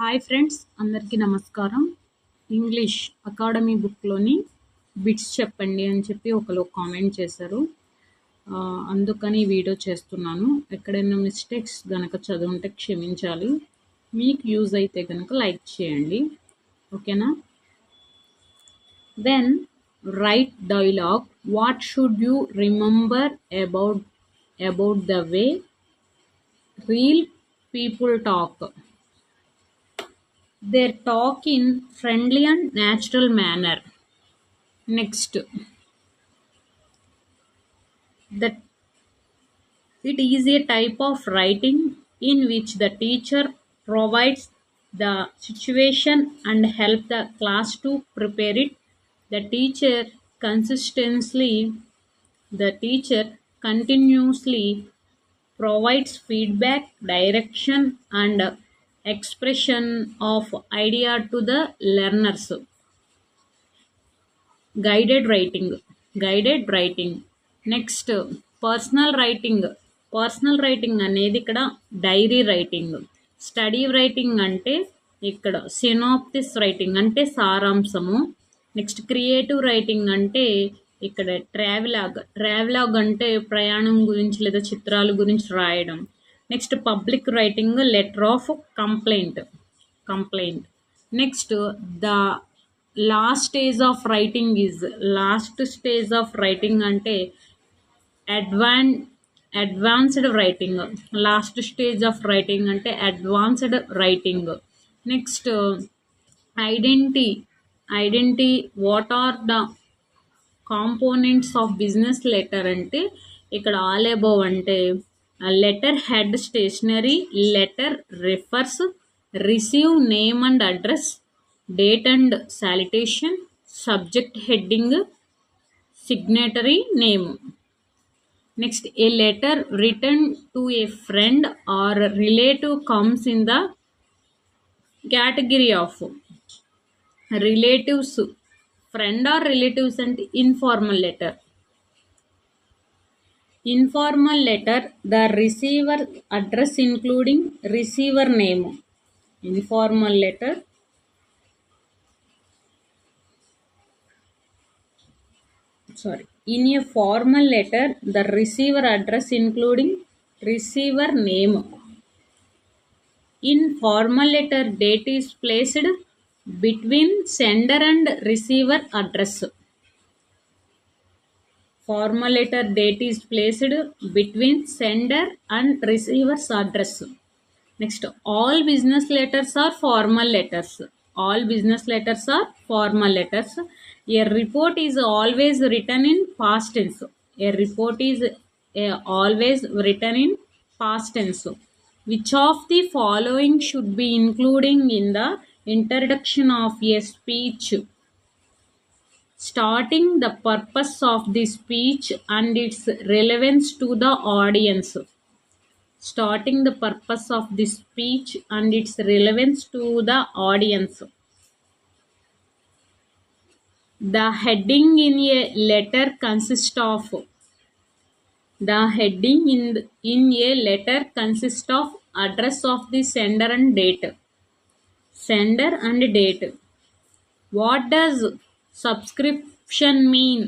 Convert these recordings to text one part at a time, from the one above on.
Hi friends, అందరికీ నమస్కారం. English academy బుక్లోని bits చెప్పండి అని చెప్పి ఒకరు కామెంట్ చేశారు. అందుకని వీడియో చేస్తున్నాను. ఎక్కడైనా మిస్టేక్స్ గనక చదువుంటే క్షమించాలి. మీకు యూజ్ అయితే కనుక లైక్ చేయండి, ఓకేనా? Then write dialogue. What should you remember about the way real people talk? They talk in friendly and natural manner. Next, that it is a type of writing in which the teacher provides the situation and help the class to prepare it. The teacher continuously provides feedback, direction, and expression of idea to the learners. Guided writing. Next, personal writing అనేది ఇక్కడ dairy writing. Study writing అంటే ఇక్కడ synopsis writing అంటే సారాంశము. Next, creative writing అంటే ఇక్కడ travelogue అంటే ప్రయాణం గురించి లేదా చిత్రాల గురించి రాయడం. Next, public writing letter of complaint. Next, the last stage of writing అంటే advanced writing. Last stage of writing అంటే advanced writing. Next, identity. What are the components of business letter అంటే ఇక్కడ ఆల్ అబౌవ్ అంటే letter head stationery, letter refers, receive name and address, date and salutation, subject heading, signatory name. Next, a letter written to a friend or relative comes in the category of relatives. Friend or relatives and informal letter. The receiver address including receiver name. Informal letter. In a formal letter, the receiver address including receiver name. In formal letter, date is placed between sender and receiver address. Formal letter date is placed between sender and receiver's address. Next, all business letters are formal letters. A report is always written in past tense. Which of the following should be including in the introduction of a speech? Starting the purpose of the speech and its relevance to the audience. The heading in a letter consists of address of the sender and date. What does subscription mean?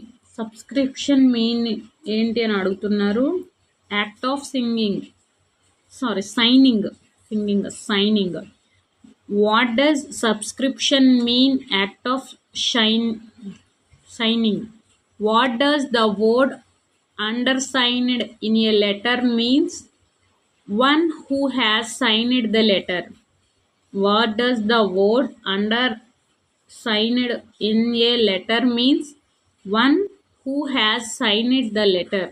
ఏంటి అని అడుగుతున్నారు. Act of signing. What does subscription mean? Act of signing. What does the word undersigned in a letter means? One who has signed the letter. What does the word undersigned in a letter means? One who has signed the letter.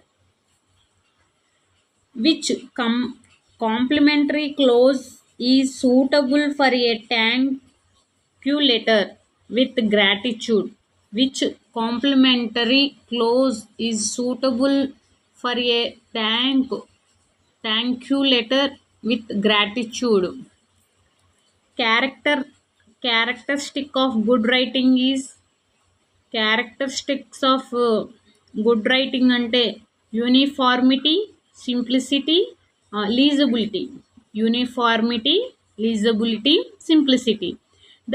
Which complementary clause is suitable for a thank you letter with gratitude? Which complementary clause is suitable for a thank you letter with gratitude? Characteristic of good writing is characteristics of good writing ante uniformity, simplicity, legibility. Uniformity, legibility, simplicity.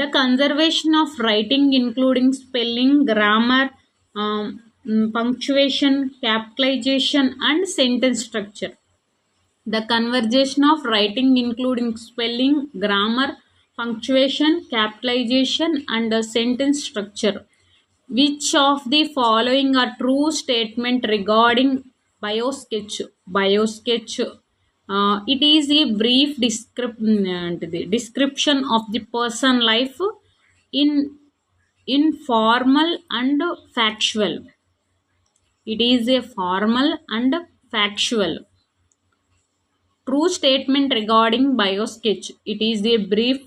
The conservation of writing, including spelling, grammar, punctuation, capitalization, and sentence structure. The conversation of writing, including spelling, grammar, punctuation, capitalization, and sentence structure. Which of the following are true statement regarding biosketch? Biosketch. It is a brief description of the person life in informal and factual. It is a formal and factual. True statement regarding biosketch. It is a brief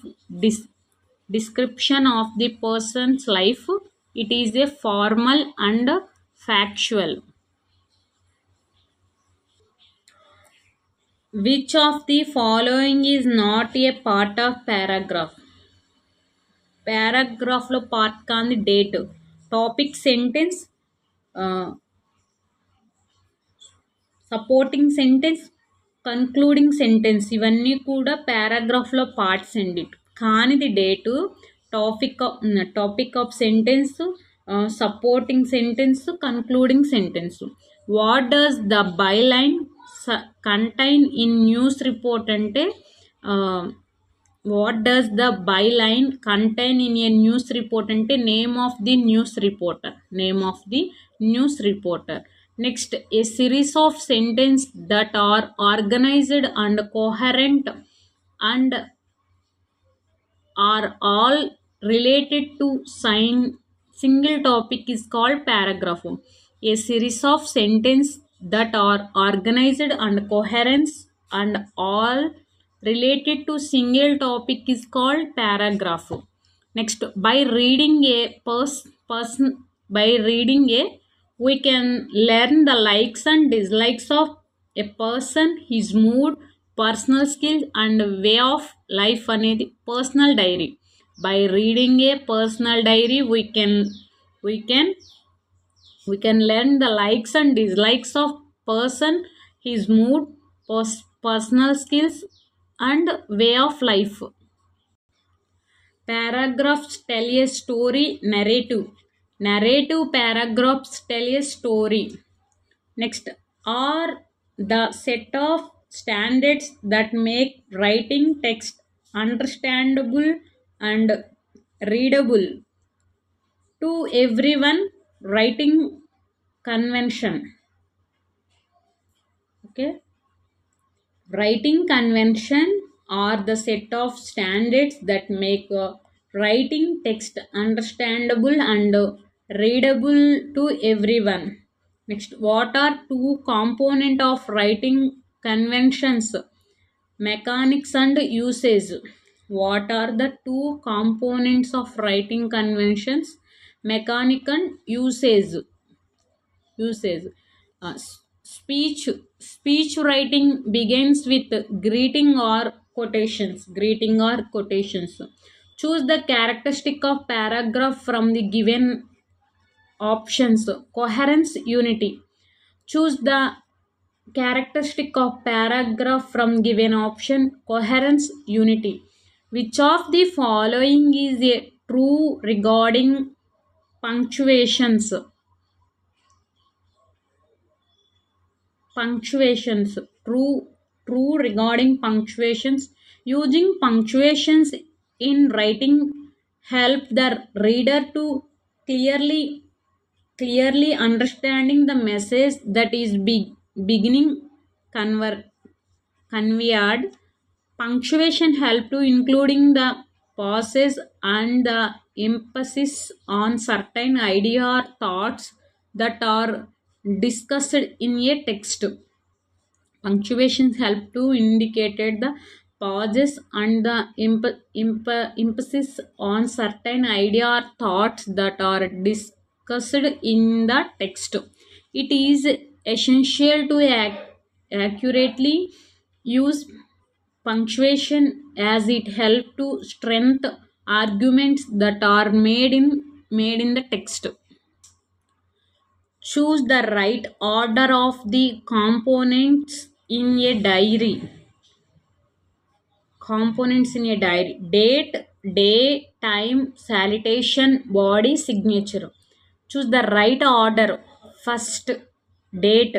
description of the person's life. It is a formal and factual. Which of the following is not a part of paragraph? Paragraph lo part కాని date, topic, sentence, supporting sentence, concluding sentence, ఇవన్నీ కూడా పారాగ్రాఫ్లో parts అండి. కానిది date, topic of sentence, supporting sentence, concluding sentence. What does the byline contain in news report అంటే what does the byline contain in a news report అంటే name of the news reporter. Name of the news reporter. Next, a series of sentences that are organized and coherent and are all related to single topic is called paragraph. A series of sentences that are organized and coherent and all related to single topic is called paragraph. Next, by reading we can learn the likes and dislikes of a person, his mood, personal skills and way of life అనేది personal diary. By reading a personal diary we can learn the likes and dislikes of person, his mood, personal skills and way of life. Paragraphs tell a story. Narrative paragraphs tell a story. Next, are the set of standards that make writing text understandable and readable to everyone. Writing convention. Okay. Writing convention are the set of standards that make writing text understandable and readable to everyone. Next, what are two components of writing conventions? Mechanics and usage. What are the two components of writing conventions? Mechanic and usage. Uh, speech writing begins with greeting or quotations. Choose the characteristic of paragraph from the given options. Coherence, unity. Choose the characteristic of paragraph from given option. Coherence, unity. Which of the following is a true regarding punctuations? True regarding punctuations. Using punctuations in writing help the reader to clearly understanding the message that is beginning conveyed. Punctuation help to including the pauses and the emphasis on certain idea or thoughts that are discussed in a text. Punctuations help to indicate the pauses and the emphasis on certain idea or thoughts that are discussed in the text. It is essential to accurately use punctuation as it helps to strengthen arguments that are made in the text. Choose the right order of the components in a diary. components in a diary: date, day, time, salutation, body, signature. Choose the right order: first date,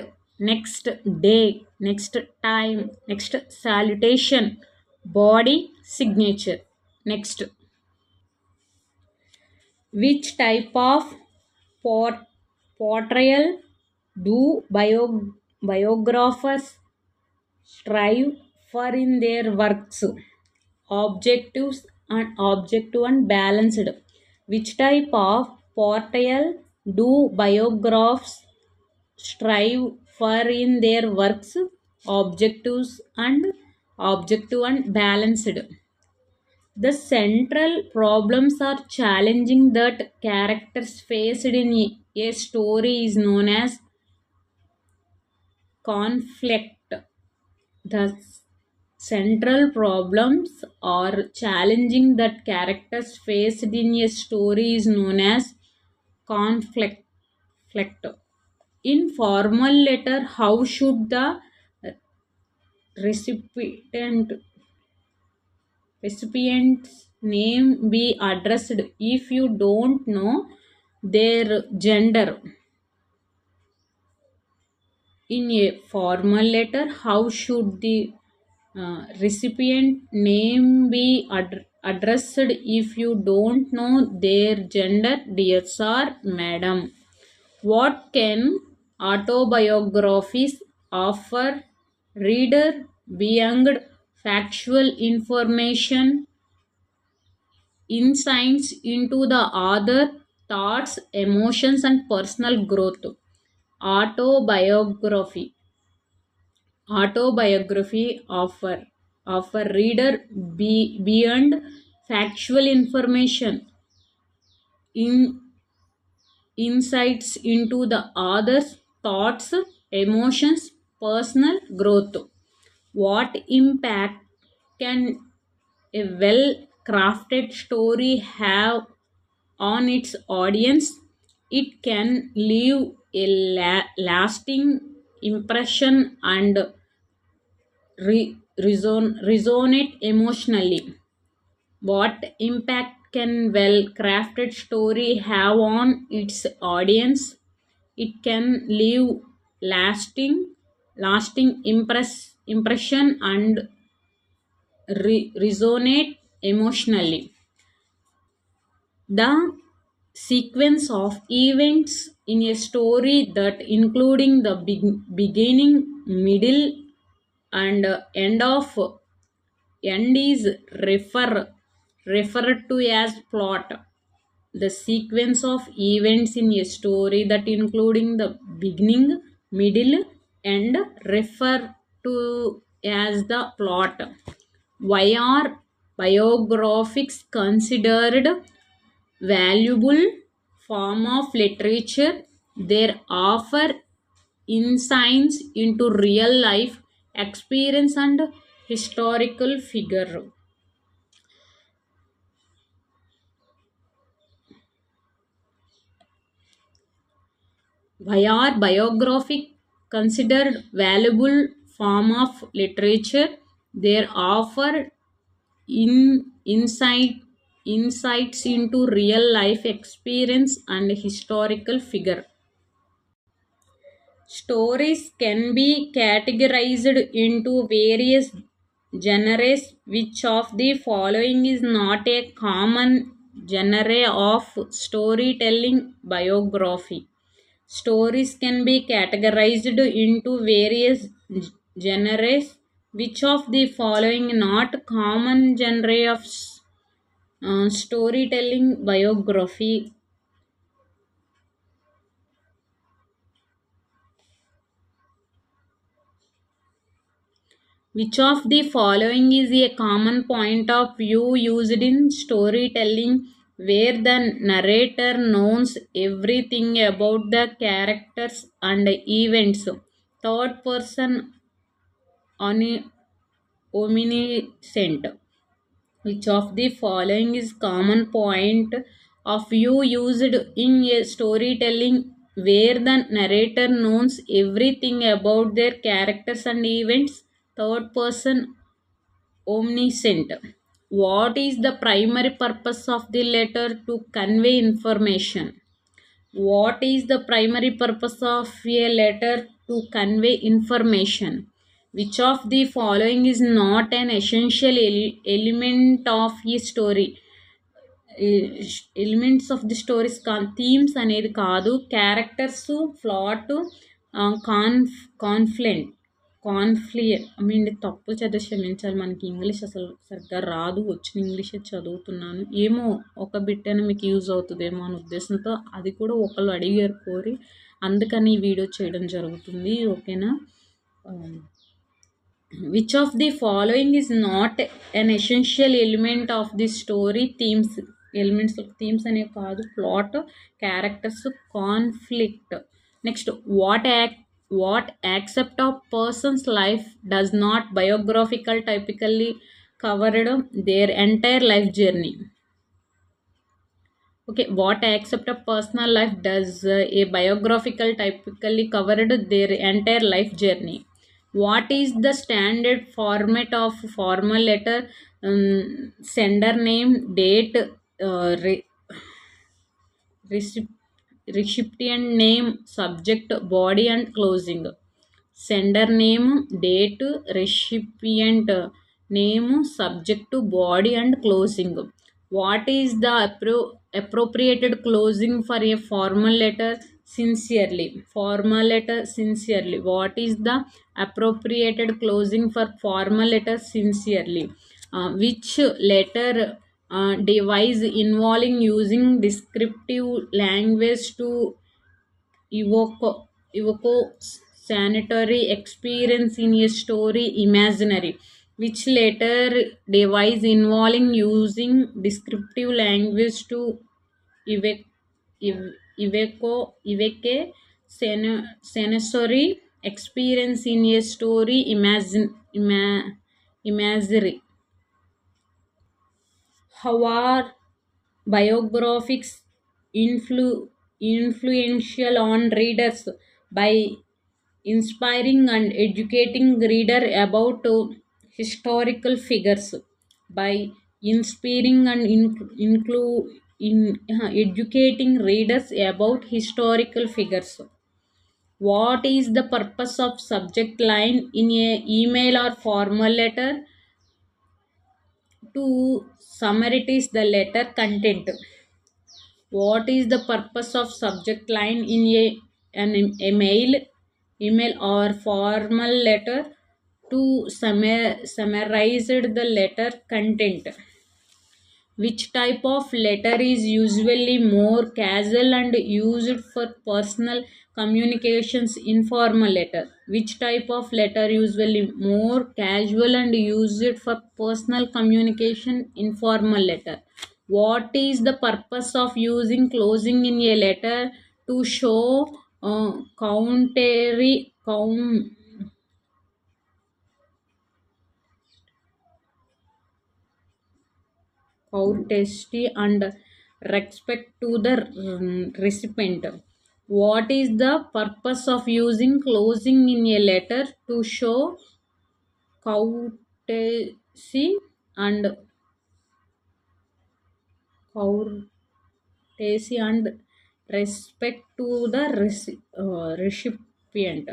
next day, next time, next salutation, body, signature. Next, which type of port- portrayal do biographers strive for in their works? Objective and balanced. Which type of portrayal do biographers strive for in their works? Objectives and Objective and balanced. The central problems or challenging that characters faced in a story is known as conflict. The central problems or challenging that characters faced in a story is known as conflict. In formal letter, how should the recipient recipient's name be addressed if you don't know their gender? In a formal letter, how should the recipient name be addressed if you don't know their gender? Dear sir, madam. What can autobiographies offer reader beyond factual information, insights into the other thoughts, emotions, and personal growth? Autobiography Autobiography offer reader beyond factual information, in insights into the other's thoughts, emotions, personal growth. What impact can a well crafted story have on its audience? It can leave a lasting impression and resonate emotionally. What impact can well crafted story have on its audience? It can leave lasting impression and resonate emotionally. The sequence of events in a story that including the beginning, middle, and end is referred to as plot. The sequence of events in a story that including the beginning, middle, and refer to as the plot. Why are biographies considered valuable form of literature? They offer insights into real life experience and historical figure. Why are biography considered valuable form of literature? They offer insights into real life experience and historical figure. Stories can be categorized into various genres. Which of the following is not a common genre of storytelling biography? Stories can be categorized into various genres. Which of the following not common genre of storytelling biography? Which of the following is a common point of view used in storytelling where the narrator knows everything about the characters and events? Third person omniscient. Which of the following is common point of view used in a storytelling where the narrator knows everything about their characters and events? Third person omniscient. What is the primary purpose of the letter? To convey information. What is the primary purpose of a letter? To convey information. Which of the following is not an essential element of a story? Elements of the stories themes అనేది కాదు, characters, plot, కాన్ఫ్లెంట్ I mean తప్పు చదివి క్షమించాలి, మనకి English అసలు సరిగ్గా రాదు, వచ్చిన ఇంగ్లీషే చదువుతున్నాను. ఏమో ఒక బిట్ అయినా మీకు యూజ్ అవుతుందేమో అనే ఉద్దేశంతో, అది కూడా ఒకళ్ళు అడిగారు కోరి, అందుకని ఈ వీడియో చేయడం జరుగుతుంది. ఓకేనా? Which of the following is not an essential element of the story? Themes, elements themes అనేవి కాదు, plot, characters, conflict. Next, what aspect of person's life does not biographical typically covered their entire life journey? Okay, what aspect of personal life does a biographical typically covered their entire life journey? What is the standard format of formal letter? Sender name, date, recipient name, subject, body and closing. Sender name, date, recipient name, subject, body and closing. What is the appropriated closing for a formal letter? Sincerely. Formal letter, sincerely. What is the appropriated closing for formal letter? Sincerely. Which letter device involving using descriptive language to evoke sanitary experience in a story? Imaginary. Which letter device involving using descriptive language to evoke sensory experience in a story? Imagery. How are biographies influential on readers? By inspiring and educating reader about historical figures. By inspiring and educating readers about historical figures. What is the purpose of subject line in a email or formal letter? To summarize the letter content. What is the purpose of subject line in an email or formal letter? To summarize the letter content. Which type of letter is usually more casual and used for personal communications? Informal letter. Which type of letter usually more casual and used for personal communication? Informal letter. What is the purpose of using closing in a letter? To show courtesy and respect to the recipient. What is the purpose of using closing in a letter? To show courtesy and respect to the recipient.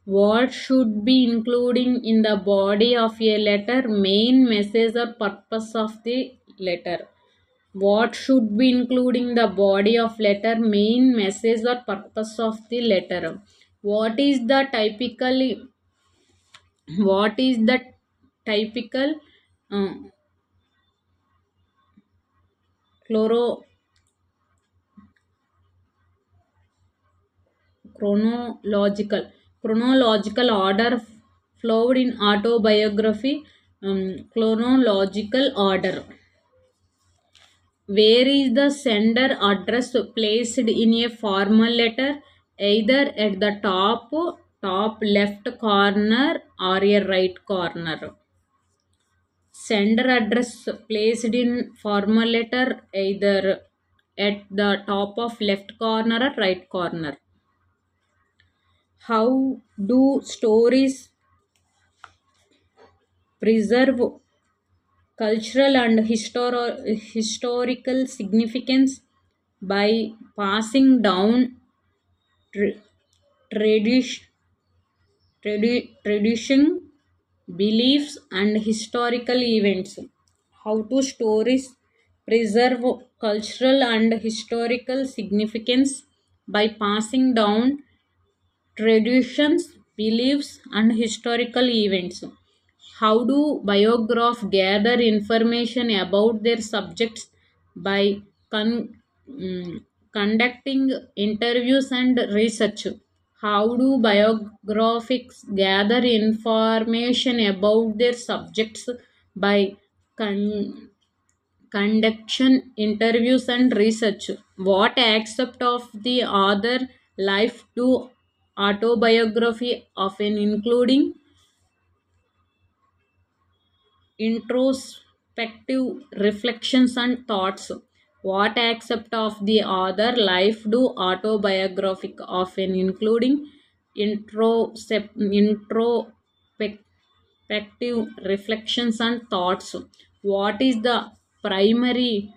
What should be including in the body of a letter? Main message or purpose of the letter. What should be including the body of letter? Main message or purpose of the letter. What is the typical chronological order followed in autobiography? Chronological order. Where is the sender address placed in a formal letter? Either at the top left corner or a right corner. Sender address placed in formal letter either at the top of left corner or right corner. How do stories preserve cultural and historical significance by passing down tr- tradition, tradition, beliefs, and historical events. How to stories preserve cultural and historical significance by passing down traditions, beliefs, and historical events. How do biographs gather information about their subjects by con- mm, conducting interviews and research? How do biographics gather information about their subjects by con- conduction interviews and research? What aspect of the author life do autobiography often including introspective reflections and thoughts? What aspect of the author life do autobiographic often including introspective reflections and thoughts? What is the primary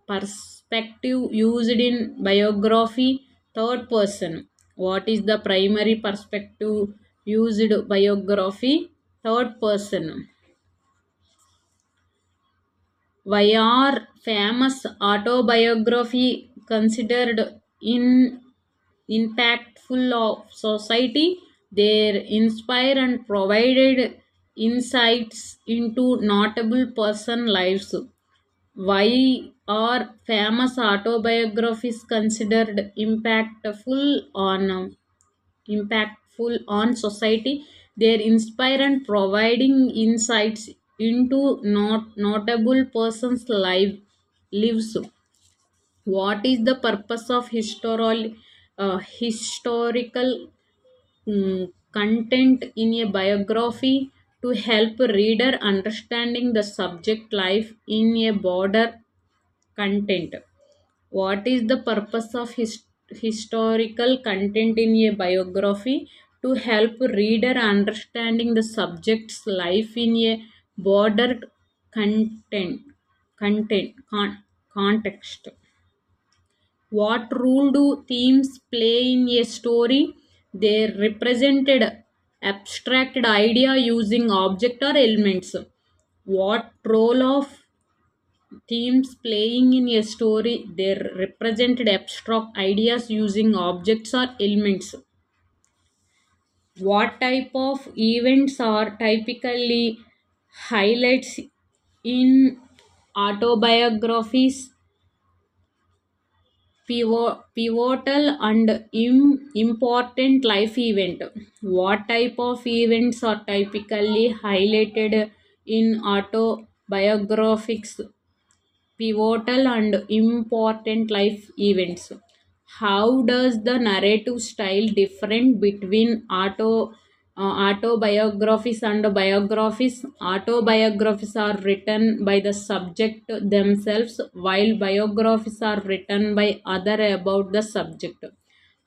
perspective used in biography? Third person. What is the primary perspective used biography? Third person. Why are famous autobiography considered impactful of society? They inspire and provided insights into notable person lives. Why are famous autobiographies considered impactful on society? They inspire and providing insights into notable persons' lives. What is the purpose of historical content in a biography? To help reader understanding the subject life in a broader content. What is the purpose of historical content in a biography? To help reader understanding the subject's life in a broader content, context. What role do themes play in a story? They represented abstracted idea using object or elements. What role of themes playing in a story? They represented abstract ideas using objects or elements. What type of events are typically highlights in autobiographies? Pivotal and important life event. What type of events are typically highlighted in autobiographies? Pivotal and important life events. How does the narrative style different between autobiographies and biographies? Autobiographies are written by the subject themselves, while biographies are written by other about the subject.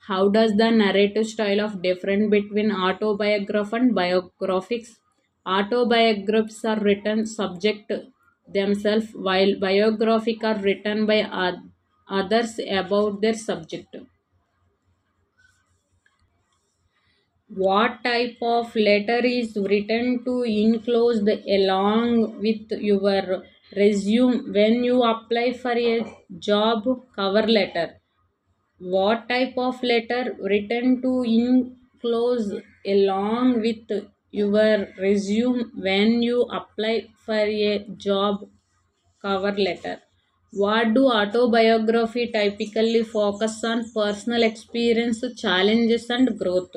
How does the narrative style of different between autobiography and biographics? Autobiographies are written subject themselves, while biographic are written by others about their subject. What type of letter is written to enclosed along with your resume when you apply for a job? Cover letter. What type of letter written to enclose along with your resume when you apply for a job? Cover letter. What do autobiography typically focus on? Personal experience, challenges, and growth.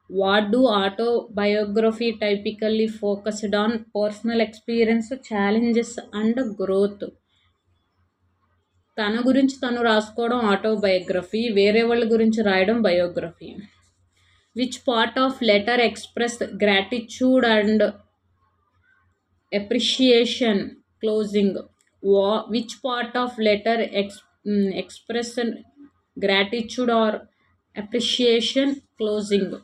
What do autobiography typically focused on? Personal experience, challenges, and growth. తన గురించి తను రాసుకోవడం autobiography, వేరే వాళ్ళ గురించి రాయడం biography. Which part of letter express gratitude and appreciation? Closing. Which part of letter express gratitude or appreciation? Closing.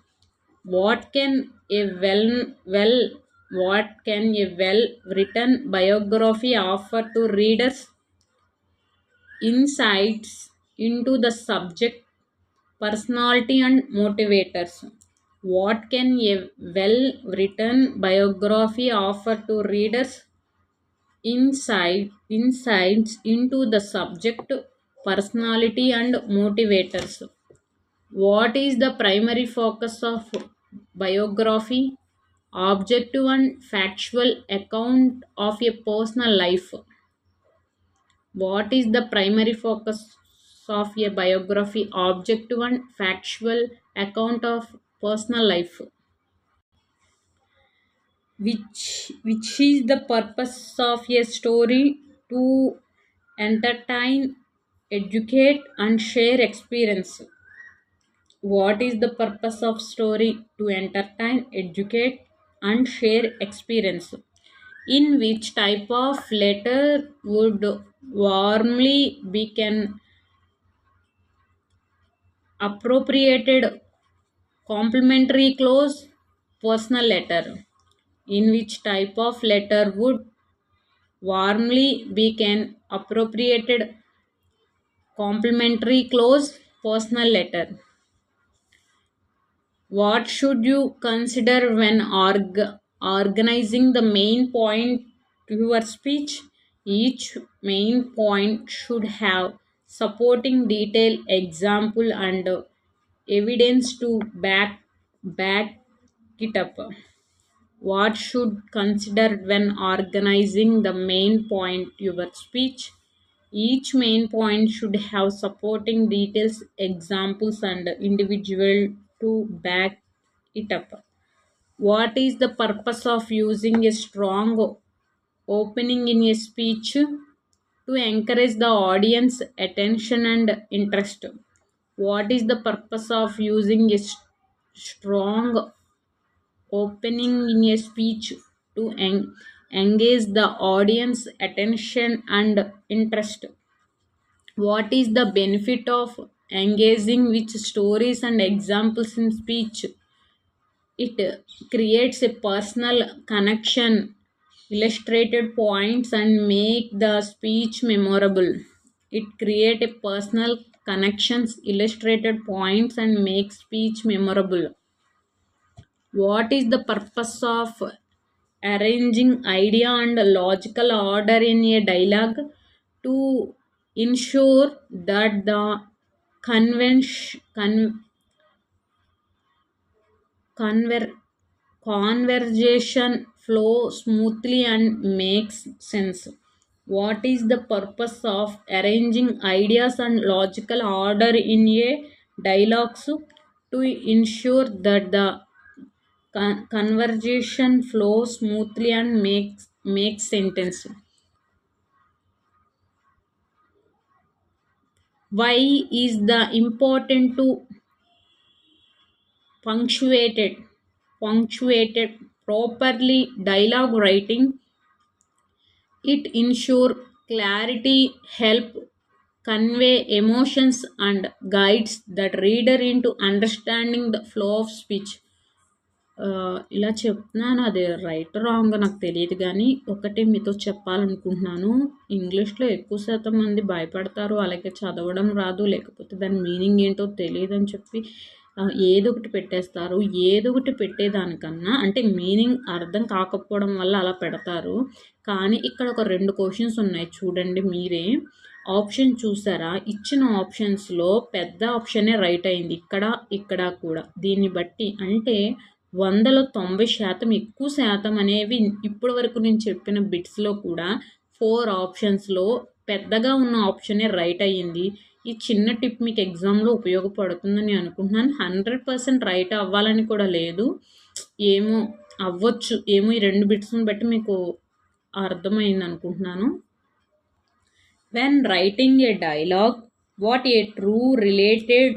What can a well What can a well-written biography offer to readers? Insights into the subject, personality, and motivators. What can a well-written biography offer to readers? Insights into the subject, personality, and motivators. What is the primary focus of biography? Objective and factual account of a personal life. What is the primary focus of a biography? Objective and factual account of personal life. Which is the purpose of a story? To entertain, educate, and share experience. What is the purpose of story? To entertain, educate, and share experience. In which type of letter would warmly be can appropriated complimentary clause? Personal letter. In which type of letter would warmly be can appropriated complimentary clause? Personal letter. What should you consider when organizing the main point to your speech? Each main point should have supporting detail, example, and evidence to back it up. What should consider when organizing the main point your speech? Each main point should have supporting details, examples, and individual to back it up. What is the purpose of using a strong opening in a speech? To encourage the audience attention and interest. What is the purpose of using a strong opening in a speech? To engage the audience attention and interest. What is the benefit of engaging with stories and examples in speech? It creates a personal connection, illustrated points, and make the speech memorable. It creates a personal connections, illustrated points, and make speech memorable. What is the purpose of arranging idea and logical order in a dialogue? To ensure that the conver- conversation flow smoothly and makes sense. What is the purpose of arranging ideas and logical order in a dialogue? To ensure that the conversation flows smoothly and makes sentence. Why is the important to punctuated punctuated properly? Dialogue writing, it ensure clarity, help convey emotions, and guides that reader into understanding the flow of speech. ఇలా చెప్తున్నాను, అది right wrong నాకు తెలియదు కానీ ఒకటి మీతో చెప్పాలనుకుంటున్నాను. ఇంగ్లీష్లో ఎక్కువ శాతం మంది భయపడతారు, అలాగే చదవడం రాదు, లేకపోతే దాని మీనింగ్ ఏంటో తెలియదు అని చెప్పి ఏదో ఒకటి పెట్టేస్తారు. ఏదో ఒకటి పెట్టేదానికన్నా అంటే మీనింగ్ అర్థం కాకపోవడం వల్ల అలా పెడతారు. కానీ ఇక్కడ ఒక 2 క్వశ్చన్స్ ఉన్నాయి చూడండి మీరే. ఆప్షన్ చూసారా? ఇచ్చిన ఆప్షన్స్లో పెద్ద ఆప్షనే రైట్ అయింది ఇక్కడ ఇక్కడ కూడా. దీన్ని బట్టి అంటే 100లో 90% ఎక్కువ శాతం అనేవి ఇప్పటి వరకు నేను చెప్పిన బిట్స్లో కూడా 4 ఆప్షన్స్లో పెద్దగా ఉన్న ఆప్షనే రైట్ అయ్యింది. ఈ చిన్న టిప్ మీకు ఎగ్జామ్లో ఉపయోగపడుతుందని అనుకుంటున్నాను. 100% రైట్ అవ్వాలని కూడా లేదు, ఏమో అవ్వచ్చు, ఏమో ఈ 2 బిట్స్ని బట్టి మీకు అర్థమైంది అనుకుంటున్నాను. When writing a dialogue, what a true related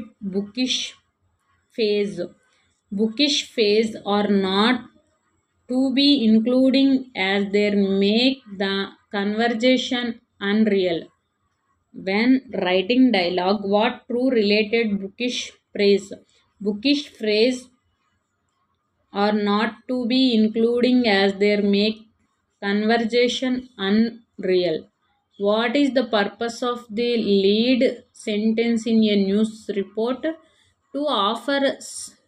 bookish phase are not to be including as they make the conversation unreal. When writing dialogue, what true related bookish phrase or not to be including as they make conversation unreal. What is the purpose of the lead sentence in a news report? To offer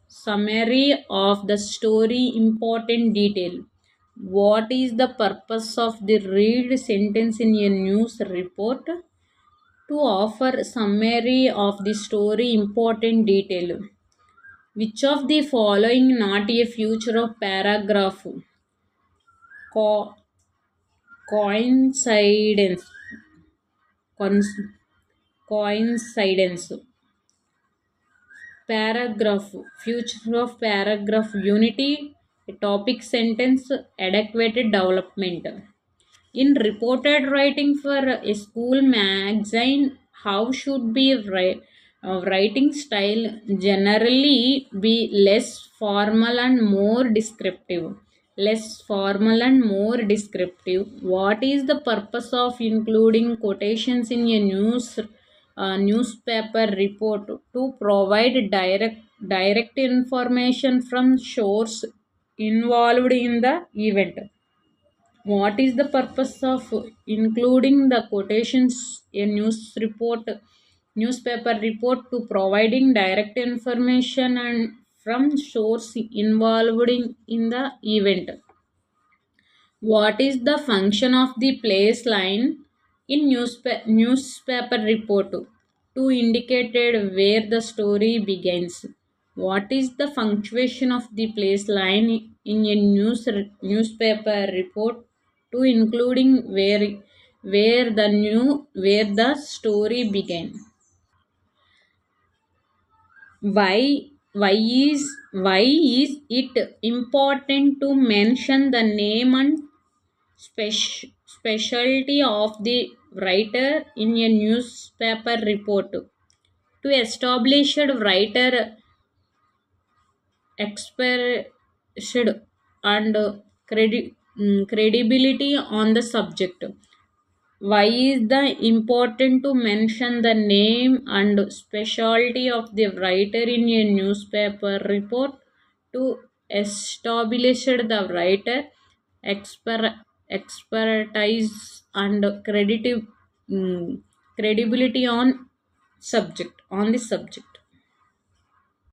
summary of the story important detail. What is the purpose of the read sentence in a news report? To offer summary of the story important detail. Which of the following not a future of paragraph? Co- coincidence. Cons- coincidence. Paragraph. Future of paragraph. Unity. A topic sentence. Adequate development. In reported writing for a school magazine, how should be writing style generally be less formal and more descriptive? Less formal and more descriptive. What is the purpose of including quotations in a newspaper report? To provide direct information from source involved in the event. What is the purpose of including the quotations in newspaper report? To providing direct information and from source involved in the event. What is the function of the place line in newspaper report? To indicate where the story begins. What is the punctuation of the place line in a newspaper report? To including where the story began. Why is it important to mention the name and specialty of the writer in a newspaper report? To establish a writer expressed and credibility on the subject. Why is the important to mention the name and specialty of the writer in a newspaper report? To establish the writer expertise and creditive credibility on the subject.